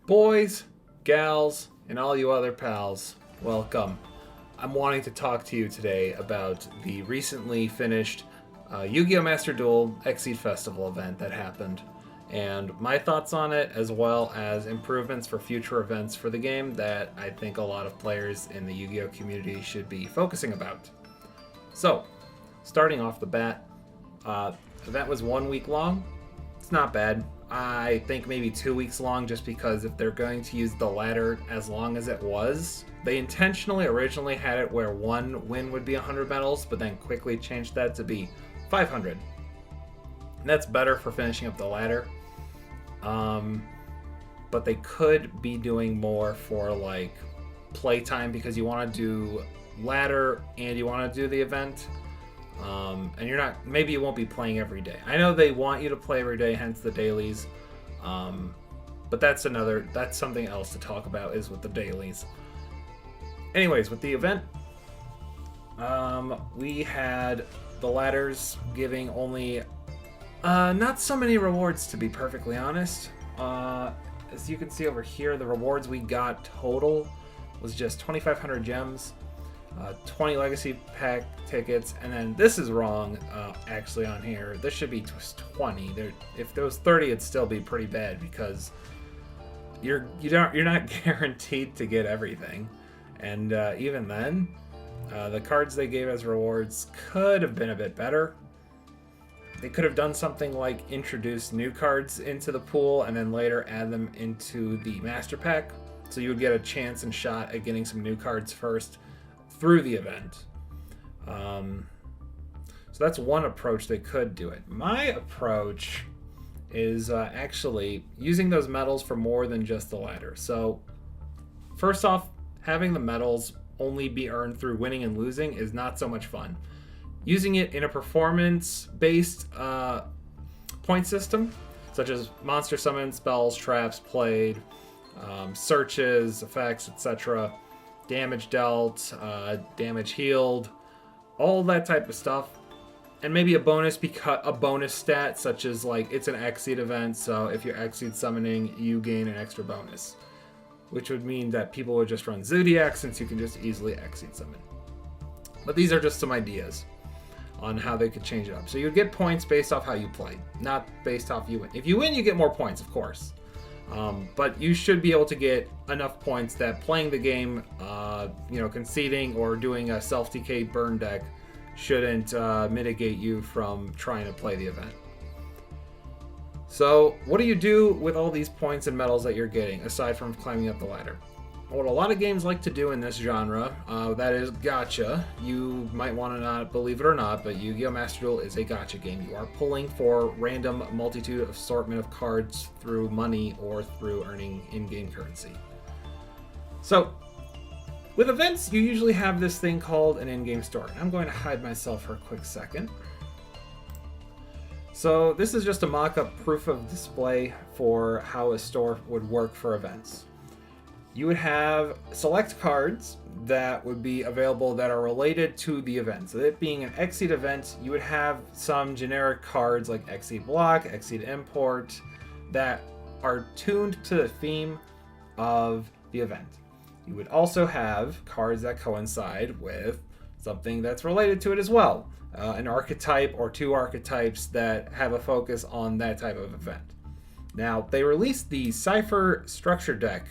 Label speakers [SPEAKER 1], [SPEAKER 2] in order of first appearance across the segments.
[SPEAKER 1] Boys, gals, and all you other pals, welcome. I'm wanting to talk to you today about the recently finished Yu-Gi-Oh! Master Duel Xyz Festival event that happened, and my thoughts on it, as well as improvements for future events for the game that I think a lot of players in the Yu-Gi-Oh! Community should be focusing about. So, starting off the bat, the event was 1 week long. It's not bad. I think maybe 2 weeks long, just because if they're going to use the ladder as long as it was, they intentionally originally had it where one win would be 100 medals, but then quickly changed that to be 500. And that's better for finishing up the ladder. But they could be doing more for like playtime, because you want to do ladder and you want to do the event. And you're not, maybe you won't be playing every day. I know they want you to play every day, hence the dailies. But that's something else to talk about, is with the dailies. Anyways, with the event, we had the ladders giving only, not so many rewards, to be perfectly honest. As you can see over here, the rewards we got total was just 2,500 gems. 20 legacy pack tickets, and then this is wrong actually on here. This should be 20. If there was 30, it'd still be pretty bad, because you're not guaranteed to get everything, and even then, the cards they gave as rewards could have been a bit better. They could have done something like introduce new cards into the pool and then later add them into the master pack, so you would get a chance and shot at getting some new cards first through the event. So that's one approach they could do it. My approach is actually using those medals for more than just the ladder. So first off, having the medals only be earned through winning and losing is not so much fun. Using it in a performance-based point system, such as monster summons, spells, traps played, searches, effects, etc., damage dealt, damage healed, all that type of stuff, and maybe a bonus stat, such as like it's an Xyz event, so if you're Xyz summoning, you gain an extra bonus, which would mean that people would just run Zodiac, since you can just easily Xyz summon. But these are just some ideas on how they could change it up. So you'd get points based off how you play, not based off you win. If you win, you get more points, of course. But you should be able to get enough points that playing the game, conceding or doing a self-TK burn deck shouldn't mitigate you from trying to play the event. So what do you do with all these points and medals that you're getting, aside from climbing up the ladder? What a lot of games like to do in this genre, that is gacha. You might want to not believe it or not, but Yu-Gi-Oh! Master Duel is a gacha game. You are pulling for random multitude assortment of cards through money or through earning in-game currency. So, with events, you usually have this thing called an in-game store. I'm going to hide myself for a quick second. So, this is just a mock-up proof of display for how a store would work for events. You would have select cards that would be available that are related to the event. So it being an Xyz event, you would have some generic cards like Xyz Block, Xyz Import, that are tuned to the theme of the event. You would also have cards that coincide with something that's related to it as well. An archetype or two archetypes that have a focus on that type of event. Now, they released the Cipher structure deck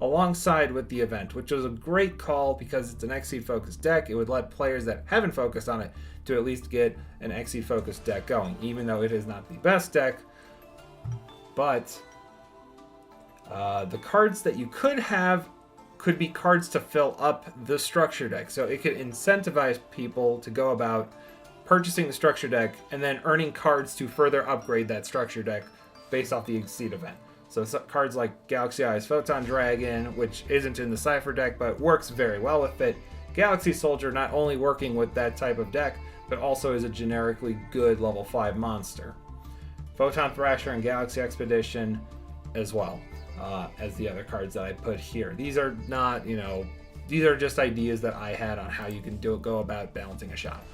[SPEAKER 1] alongside with the event, which was a great call because it's an Xyz focused deck. It would let players that haven't focused on it to at least get an Xyz focused deck going, even though it is not the best deck. But the cards that you could have could be cards to fill up the structure deck. So it could incentivize people to go about purchasing the structure deck and then earning cards to further upgrade that structure deck based off the Xyz event. So cards like Galaxy Eyes Photon Dragon, which isn't in the Cipher deck, but works very well with it. Galaxy Soldier, not only working with that type of deck, but also is a generically good level 5 monster. Photon Thrasher and Galaxy Expedition as well, as the other cards that I put here. These are not, these are just ideas that I had on how you can go about balancing a shop.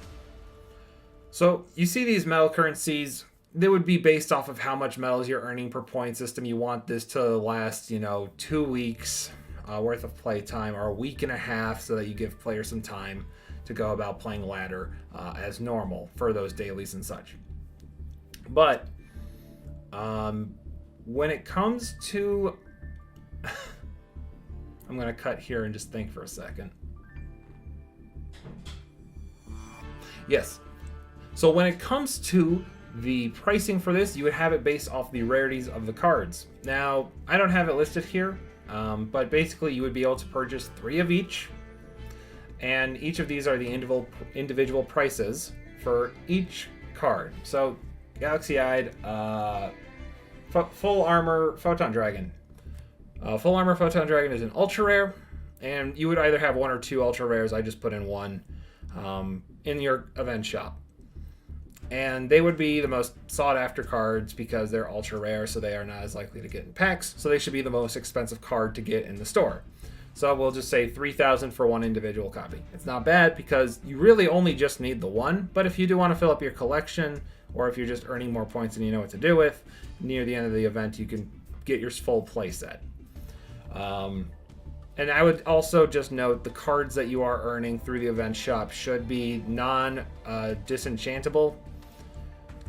[SPEAKER 1] So you see these metal currencies they would be based off of how much metals you're earning per point system. You want this to last, 2 weeks worth of play time, or a week and a half, so that you give players some time to go about playing ladder as normal for those dailies and such. But when it comes to I'm going to cut here and just think for a second. Yes. So when it comes to the pricing for this, you would have it based off the rarities of the cards. Now, I don't have it listed here, but basically you would be able to purchase 3 of each, and each of these are the individual prices for each card. So, Galaxy-Eyed, Full Armor Photon Dragon. Full Armor Photon Dragon is an ultra rare, and you would either have 1 or 2 ultra rares. I just put in 1 in your event shop. And they would be the most sought after cards because they're ultra rare, so they are not as likely to get in packs. So they should be the most expensive card to get in the store. So we'll just say 3,000 for 1 individual copy. It's not bad because you really only just need the 1, but if you do want to fill up your collection, or if you're just earning more points than you know what to do with, near the end of the event you can get your full play set. And I would also just note the cards that you are earning through the event shop should be non-disenchantable.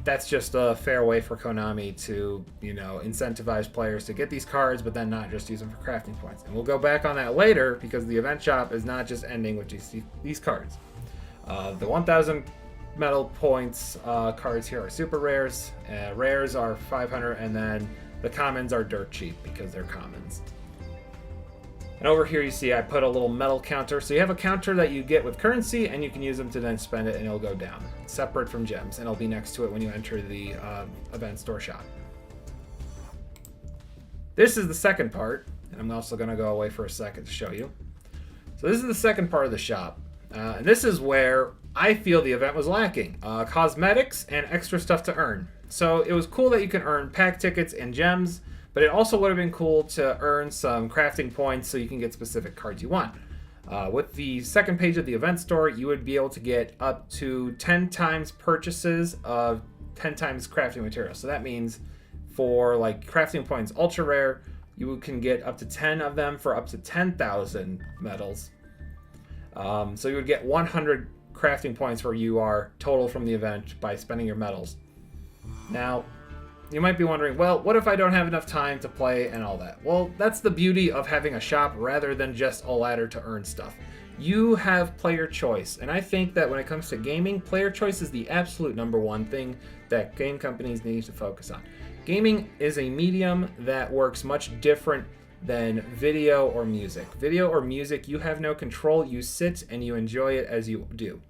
[SPEAKER 1] That's just a fair way for Konami to, incentivize players to get these cards, but then not just use them for crafting points. And we'll go back on that later because the event shop is not just ending with these cards. The 1,000 metal points cards here are super rares. Rares are 500, and then the commons are dirt cheap because they're commons. And over here you see I put a little metal counter. So you have a counter that you get with currency, and you can use them to then spend it, and it'll go down. Separate from gems, and it'll be next to it when you enter the event store shop. This is the second part, and I'm also going to go away for a second to show you. So this is the second part of the shop. And this is where I feel the event was lacking. Cosmetics and extra stuff to earn. So it was cool that you can earn pack tickets and gems, but it also would have been cool to earn some crafting points so you can get specific cards you want. With the second page of the event store, you would be able to get up to 10 times purchases of 10 times crafting materials. So that means for like crafting points ultra rare, you can get up to 10 of them for up to 10,000 metals. So you would get 100 crafting points where you are total from the event by spending your metals. Now, you might be wondering, well, what if I don't have enough time to play and all that? Well, that's the beauty of having a shop rather than just a ladder to earn stuff. You have player choice, and I think that when it comes to gaming, player choice is the absolute #1 thing that game companies need to focus on. Gaming is a medium that works much different than video or music. Video or music, you have no control. You sit and you enjoy it as you do.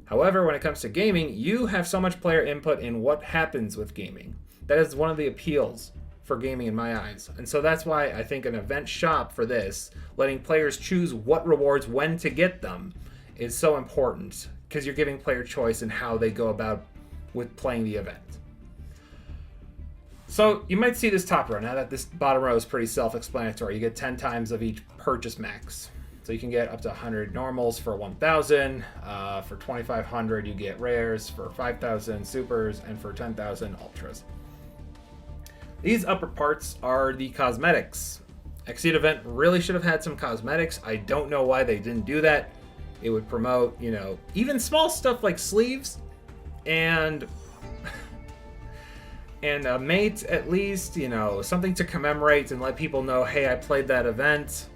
[SPEAKER 1] However, when it comes to gaming, you have so much player input in what happens with gaming. That is one of the appeals for gaming in my eyes. And so that's why I think an event shop for this, letting players choose what rewards, when to get them, is so important because you're giving player choice in how they go about with playing the event. So you might see this top row. Now that this bottom row is pretty self-explanatory, you get 10 times of each purchase max. So you can get up to 100 normals for 1,000. For 2,500, you get rares. For 5,000, supers, and for 10,000, ultras. These upper parts are the cosmetics. Exceed event really should have had some cosmetics. I don't know why they didn't do that. It would promote, even small stuff like sleeves and a mate at least, something to commemorate and let people know, hey, I played that event.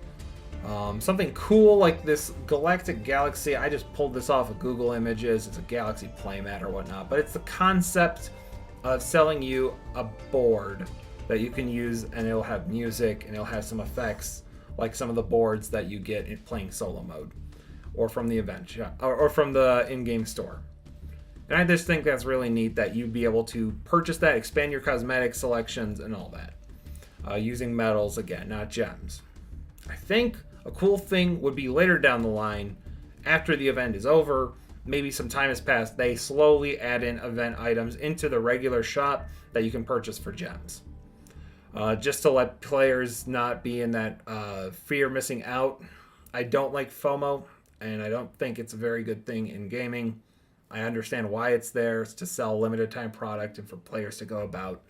[SPEAKER 1] Something cool like this Galactic Galaxy. I just pulled this off of Google Images. It's a Galaxy playmat or whatnot, but it's the concept of selling you a board that you can use, and it'll have music and it'll have some effects like some of the boards that you get in playing solo mode or from the event shop or from the in-game store. And I just think that's really neat that you'd be able to purchase that, expand your cosmetic selections and all that, using metals again, not gems. I think a cool thing would be later down the line, after the event is over, maybe some time has passed, they slowly add in event items into the regular shop that you can purchase for gems. Just to let players not be in that fear of missing out. I don't like FOMO, and I don't think it's a very good thing in gaming. I understand why it's there. It's to sell limited time product and for players to go about,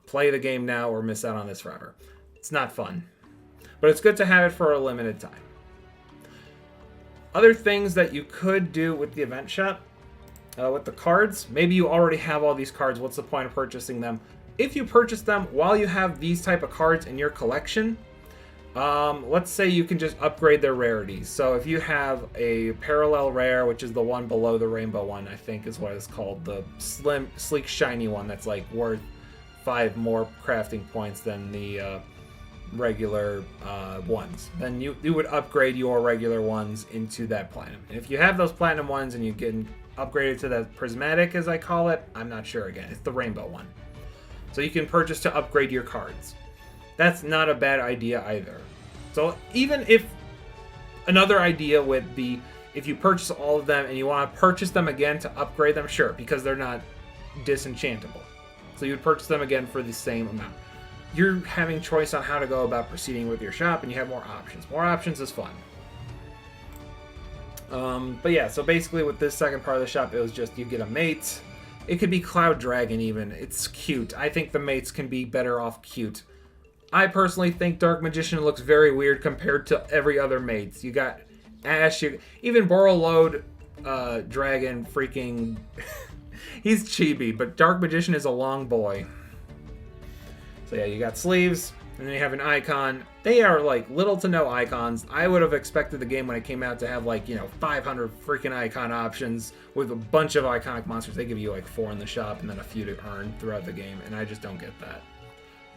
[SPEAKER 1] play the game now or miss out on this forever. It's not fun, but it's good to have it for a limited time. Other things that you could do with the event shop, with the cards, maybe you already have all these cards. What's the point of purchasing them? If you purchase them while you have these type of cards in your collection, let's say you can just upgrade their rarities. So if you have a parallel rare, which is the one below the rainbow one, I think is what it's called, the slim, sleek, shiny one that's like worth 5 more crafting points than the regular ones, then you would upgrade your regular ones into that platinum. And if you have those platinum ones and you get upgraded to that prismatic, as I call it, I'm not sure again, it's the rainbow one. So you can purchase to upgrade your cards. That's not a bad idea either. So even if another idea would be if you purchase all of them and you want to purchase them again to upgrade them, sure, because they're not disenchantable. So you would purchase them again for the same amount. You're having choice on how to go about proceeding with your shop, and you have more options. More options is fun. But yeah, so basically with this second part of the shop, it was just you get a mate. It could be Cloud Dragon even. It's cute. I think the mates can be better off cute. I personally think Dark Magician looks very weird compared to every other mates. You got Ash, even Borrelode Dragon freaking... He's chibi, but Dark Magician is a long boy. So yeah, you got sleeves, and then you have an icon. They are like little to no icons. I would have expected the game when it came out to have like, 500 freaking icon options with a bunch of iconic monsters. They give you like 4 in the shop and then a few to earn throughout the game, and I just don't get that.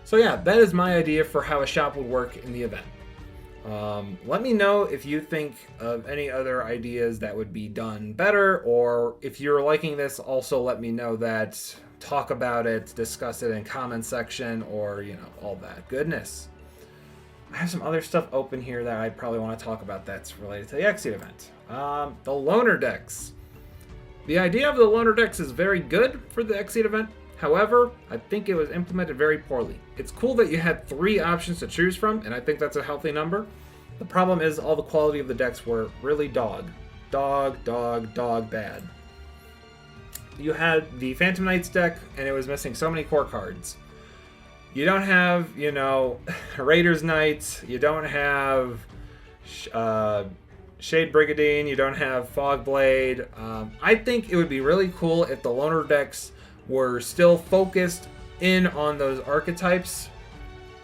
[SPEAKER 1] So yeah, that is my idea for how a shop would work in the event. Let me know if you think of any other ideas that would be done better, or if you're liking this, also let me know that. Talk about it, discuss it in comment section, or all that goodness. I have some other stuff open here that I probably want to talk about that's related to the Xyz event. The loner decks. The idea of the loner decks is very good for the Xyz event. However, I think it was implemented very poorly. It's cool that you had 3 options to choose from, and I think that's a healthy number. The problem is all the quality of the decks were really dog bad. You had the Phantom Knights deck, and it was missing so many core cards. You don't have, Raiders Knights. You don't have Shade Brigadine. You don't have Fog Blade. I think it would be really cool if the loner decks were still focused in on those archetypes,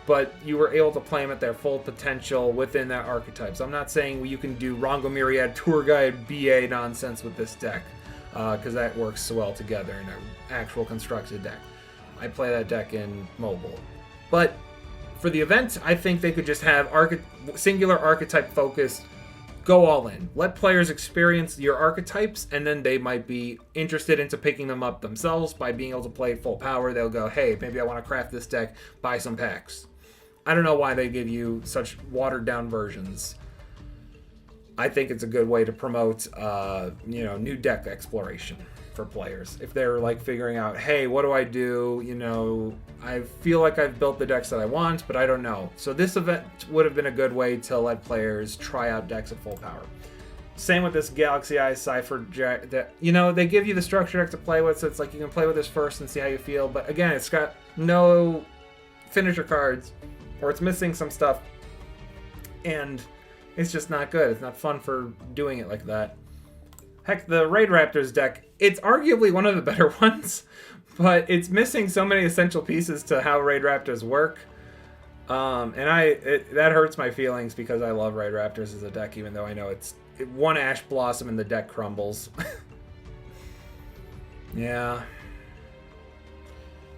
[SPEAKER 1] but you were able to play them at their full potential within that archetypes. I'm not saying you can do Rongo Myriad Tour Guide BA nonsense with this deck, because that works so well together in an actual constructed deck. I play that deck in mobile. But for the event, I think they could just have singular archetype focused, go all in. Let players experience your archetypes, and then they might be interested into picking them up themselves by being able to play full power. They'll go, hey, maybe I want to craft this deck, buy some packs. I don't know why they give you such watered down versions. I think it's a good way to promote, new deck exploration for players. If they're like figuring out, hey, what do I do? I feel like I've built the decks that I want, but I don't know. So this event would have been a good way to let players try out decks at full power. Same with this Galaxy Eye Cipher deck. They give you the structure deck to play with, so it's like you can play with this first and see how you feel. But again, it's got no finisher cards, or it's missing some stuff, and it's just not good. It's not fun for doing it like that. Heck, the Raid Raptors deck, it's arguably one of the better ones, but it's missing so many essential pieces to how Raid Raptors work. And that hurts my feelings because I love Raid Raptors as a deck, even though I know it's one Ash Blossom and the deck crumbles. Yeah.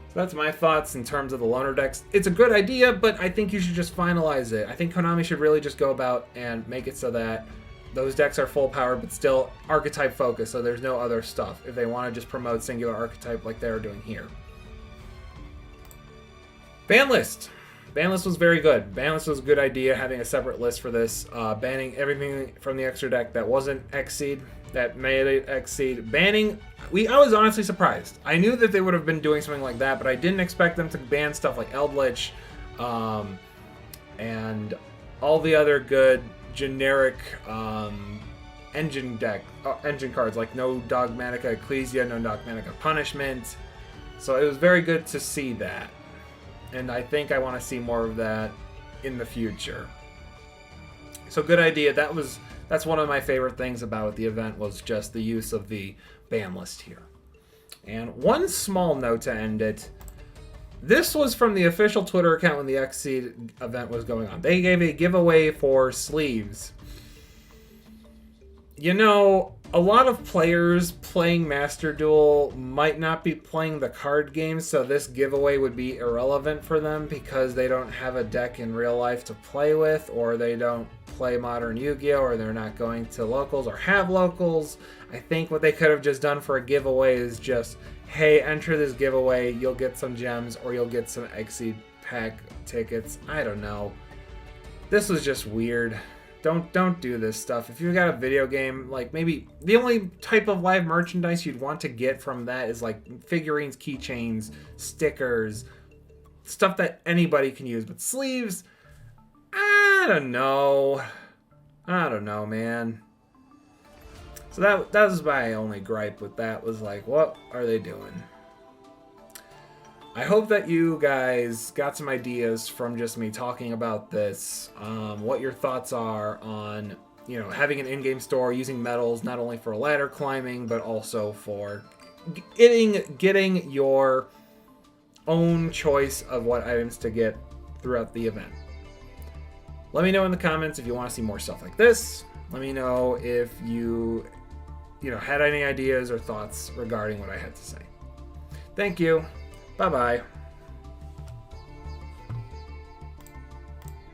[SPEAKER 1] So that's my thoughts in terms of the loner decks. It's a good idea, but I think you should just finalize it. I think Konami should really just go about and make it so that those decks are full power, but still archetype focused, so there's no other stuff, if they want to just promote singular archetype like they're doing here. Ban list. Ban list was very good. Ban list was a good idea, having a separate list for this. Banning everything from the extra deck that wasn't Xyz, that made it Xyz. Banning... I was honestly surprised. I knew that they would have been doing something like that, but I didn't expect them to ban stuff like Eldritch, and all the other good generic engine cards, like no Dogmatica Ecclesia, no Dogmatica Punishment. So it was very good to see that. And I think I want to see more of that in the future. So good idea. That's one of my favorite things about the event, was just the use of the ban list here. And one small note to end it. This was from the official Twitter account when the Xyz event was going on. They gave a giveaway for sleeves. You know, a lot of players playing Master Duel might not be playing the card games, so this giveaway would be irrelevant for them because they don't have a deck in real life to play with, or they don't play Modern Yu-Gi-Oh, or they're not going to locals or have locals. I think what they could have just done for a giveaway is just, hey, enter this giveaway, you'll get some gems, or you'll get some Xyz pack tickets. I don't know. This was just weird. Don't do this stuff. If you've got a video game, like, maybe the only type of live merchandise you'd want to get from that is like figurines, keychains, stickers, stuff that anybody can use. But sleeves, I don't know. I don't know, man. So that was my only gripe with that, was like, what are they doing? I hope that you guys got some ideas from just me talking about this. What your thoughts are on, you know, having an in-game store, using medals not only for ladder climbing but also for getting your own choice of what items to get throughout the event. Let me know in the comments if you want to see more stuff like this. Let me know if you had any ideas or thoughts regarding what I had to say. Thank you. Bye-bye.